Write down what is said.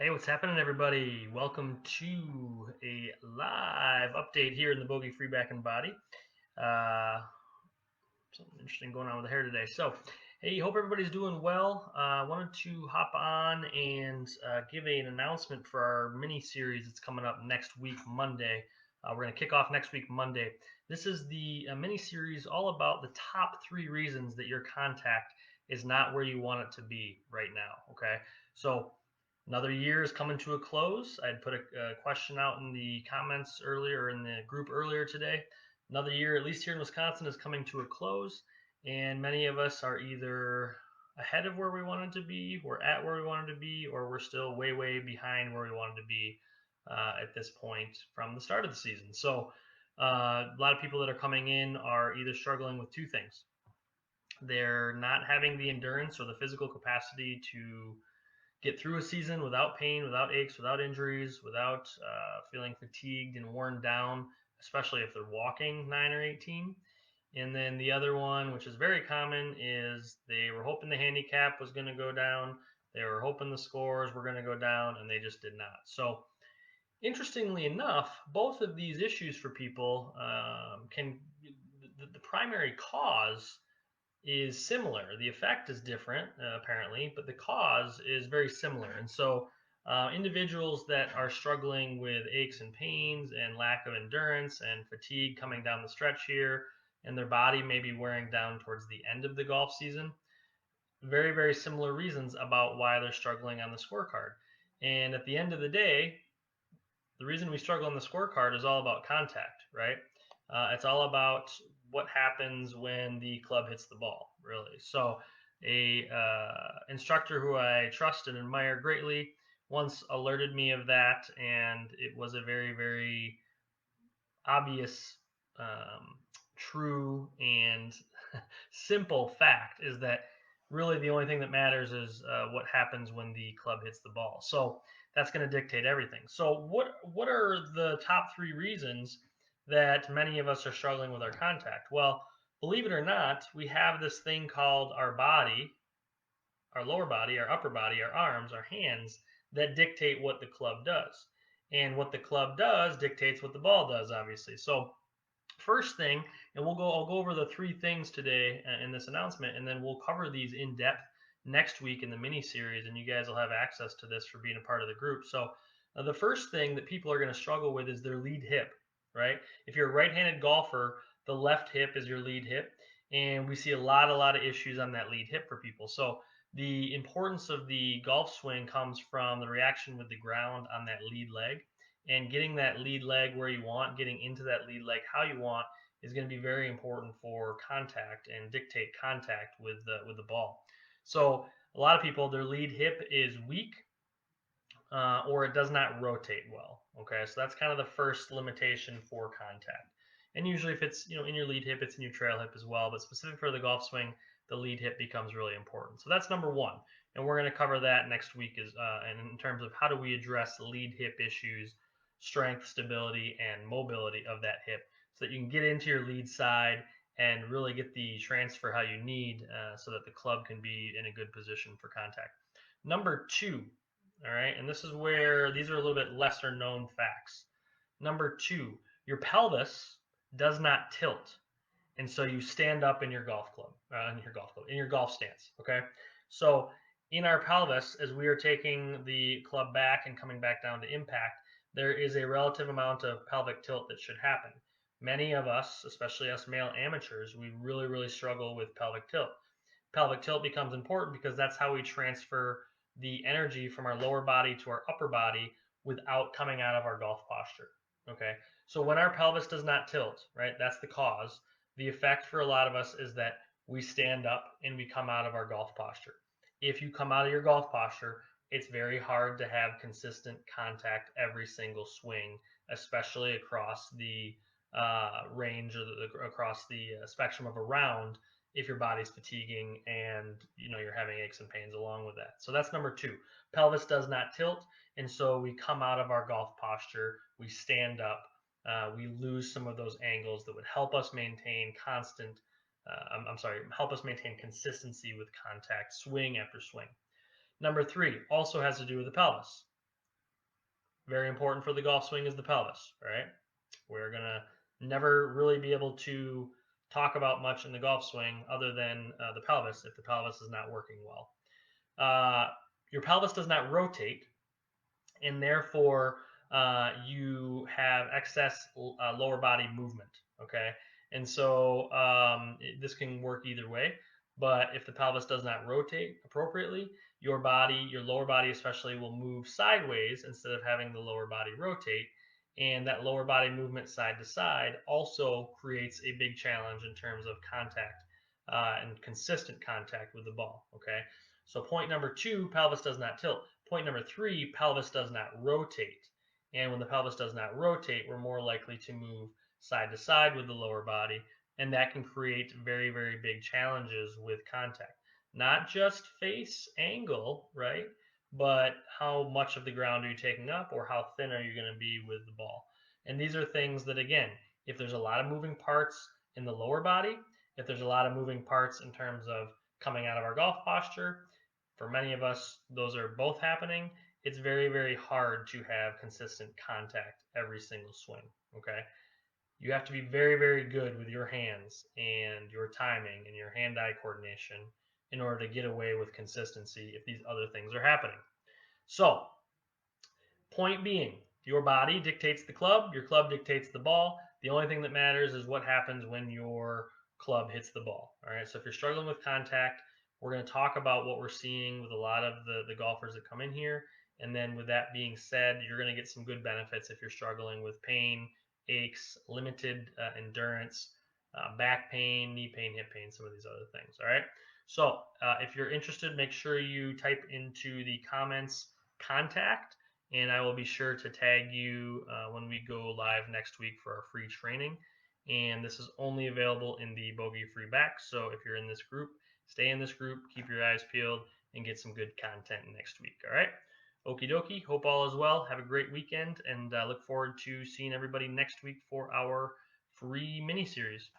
Hey, what's happening, everybody? Welcome to a live update here in the Bogey Free Back and Body. Uh, Something interesting going on with the hair today. So, hey, hope everybody's doing well. I wanted to hop on and give an announcement for our mini series that's coming up next week, Monday. We're going to kick off next week, Monday. This is the mini series all about the top 3 reasons that your contact is not where you want it to be right now. Okay, so another year is coming to a close. I'd put a question out in the comments earlier, in the group earlier today. Another year, at least here in Wisconsin, is coming to a close, and many of us are either ahead of where we wanted to be, we're at where we wanted to be, or we're still way, way behind where we wanted to be at this point from the start of the season. So, a lot of people that are coming in are either struggling with two things. They're not having the endurance or the physical capacity to get through a season without pain, without aches, without injuries, without feeling fatigued and worn down, especially if they're walking 9 or 18. And then the other one, which is very common, is they were hoping the handicap was going to go down. They were hoping the scores were going to go down, and they just did not. So, interestingly enough, both of these issues for people the primary cause is similar. The effect is different, apparently, but the cause is very similar. And so, individuals that are struggling with aches and pains and lack of endurance and fatigue coming down the stretch here, and their body may be wearing down towards the end of the golf season, very, very similar reasons about why they're struggling on the scorecard. And at the end of the day, the reason we struggle on the scorecard is all about contact, right? It's all about what happens when the club hits the ball, really. So, a instructor who I trust and admire greatly once alerted me of that, and it was a very, very obvious, um, true, and simple fact is that really the only thing that matters is what happens when the club hits the ball. So that's going to dictate everything. So what are the top 3 reasons that many of us are struggling with our contact? Well, believe it or not, we have this thing called our body, our lower body, our upper body, our arms, our hands that dictate what the club does. And what the club does dictates what the ball does, obviously. So first thing, and I'll go over the 3 things today in this announcement, and then we'll cover these in depth next week in the mini series, and you guys will have access to this for being a part of the group. So the first thing that people are going to struggle with is their lead hip, right? If you're a right-handed golfer, the left hip is your lead hip, and we see a lot of issues on that lead hip for people. So the importance of the golf swing comes from the reaction with the ground on that lead leg, and getting that lead leg where you want, getting into that lead leg how you want, is going to be very important for contact and dictate contact with the ball. So a lot of people, their lead hip is weak, or it does not rotate well. Okay, so that's kind of the first limitation for contact. And usually, if it's in your lead hip, it's in your trail hip as well. But specific for the golf swing, the lead hip becomes really important. So that's number one, and we're going to cover that next week. And in terms of how do we address lead hip issues, strength, stability, and mobility of that hip, so that you can get into your lead side and really get the transfer how you need, so that the club can be in a good position for contact. Number two, all right, and this is where these are a little bit lesser known facts. Number two, your pelvis does not tilt, and so you stand up in your in your golf stance. Okay, so in our pelvis, as we are taking the club back and coming back down to impact, there is a relative amount of pelvic tilt that should happen. Many of us, especially us male amateurs, we really, really struggle with pelvic tilt. Pelvic tilt becomes important because that's how we transfer the energy from our lower body to our upper body without coming out of our golf posture. Okay, so when our pelvis does not tilt, right, that's the cause. The effect for a lot of us is that we stand up and we come out of our golf posture. If you come out of your golf posture, it's very hard to have consistent contact every single swing, especially across the range, or across the spectrum of a round, if your body's fatiguing and you're having aches and pains along with that. So that's number two. Pelvis does not tilt, and so we come out of our golf posture, we stand up, we lose some of those angles that would help us maintain help us maintain consistency with contact, swing after swing. Number three also has to do with the pelvis. very important for the golf swing is the pelvis, right? We're going to never really be able to talk about much in the golf swing other than the pelvis if the pelvis is not working well. Your pelvis does not rotate, and therefore you have excess lower body movement. Okay, and so this can work either way. But if the pelvis does not rotate appropriately, your body, your lower body especially, will move sideways instead of having the lower body rotate. And that lower body movement side to side also creates a big challenge in terms of contact and consistent contact with the ball. Okay, so point number 2, pelvis does not tilt. Point number 3, pelvis does not rotate. And when the pelvis does not rotate, we're more likely to move side to side with the lower body, and that can create very, very big challenges with contact. Not just face angle, right? But how much of the ground are you taking up, or how thin are you going to be with the ball? And these are things that, again, if there's a lot of moving parts in the lower body, if there's a lot of moving parts in terms of coming out of our golf posture, for many of us, those are both happening. It's very, very hard to have consistent contact every single swing. Okay. You have to be very, very good with your hands and your timing and your hand eye coordination in order to get away with consistency if these other things are happening. So, point being, your body dictates the club, your club dictates the ball. The only thing that matters is what happens when your club hits the ball. All right. So, if you're struggling with contact, we're going to talk about what we're seeing with a lot of the golfers that come in here. And then, with that being said, you're going to get some good benefits if you're struggling with pain, aches, limited endurance, back pain, knee pain, hip pain, some of these other things. All right. So, if you're interested, make sure you type into the comments contact, and I will be sure to tag you when we go live next week for our free training. And this is only available in the Bogey Free Back. So, if you're in this group, stay in this group, keep your eyes peeled, and get some good content next week. All right. Okie dokie. Hope all is well. Have a great weekend, and look forward to seeing everybody next week for our free mini series.